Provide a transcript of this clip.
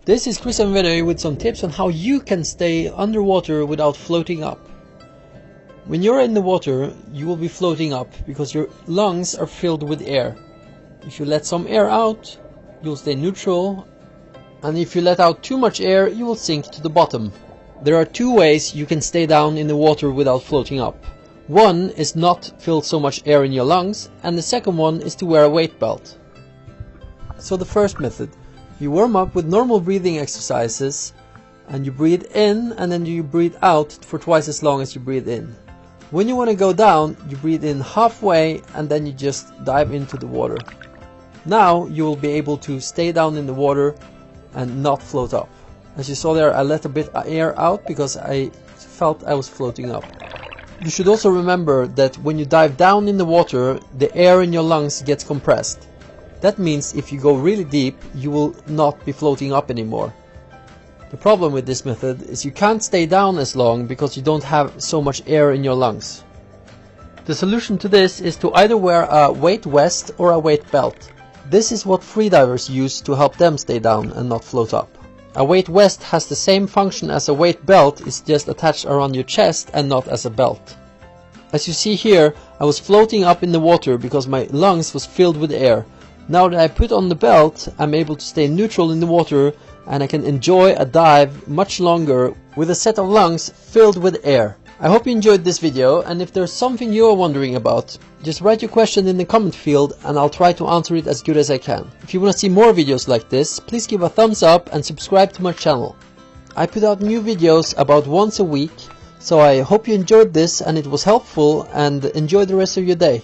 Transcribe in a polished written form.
This is Chris and Yonio with some tips on how you can stay underwater without floating up. When you're in the water, you will be floating up because your lungs are filled with air. If you let some air out, you'll stay neutral, and if you let out too much air, you will sink to the bottom. There are two ways you can stay down in the water without floating up. One is not fill so much air in your lungs, and the second one is to wear a weight belt. So the first method, you warm up with normal breathing exercises, and you breathe in and then you breathe out for twice as long as you breathe in. When you want to go down, you breathe in halfway and then you just dive into the water. Now you will be able to stay down in the water and not float up. As you saw there, I let a bit of air out because I felt I was floating up. You should also remember that when you dive down in the water, the air in your lungs gets compressed. That means if you go really deep, you will not be floating up anymore. The problem with this method is you can't stay down as long because you don't have so much air in your lungs. The solution to this is to either wear a weight vest or a weight belt. This is what freedivers use to help them stay down and not float up. A weight vest has the same function as a weight belt, it's just attached around your chest and not as a belt. As you see here, I was floating up in the water because my lungs was filled with air. Now that I put on the belt, I'm able to stay neutral in the water and I can enjoy a dive much longer with a set of lungs filled with air. I hope you enjoyed this video, and if there's something you're wondering about, just write your question in the comment field and I'll try to answer it as good as I can. If you want to see more videos like this, please give a thumbs up and subscribe to my channel. I put out new videos about once a week, so I hope you enjoyed this and it was helpful, and enjoy the rest of your day.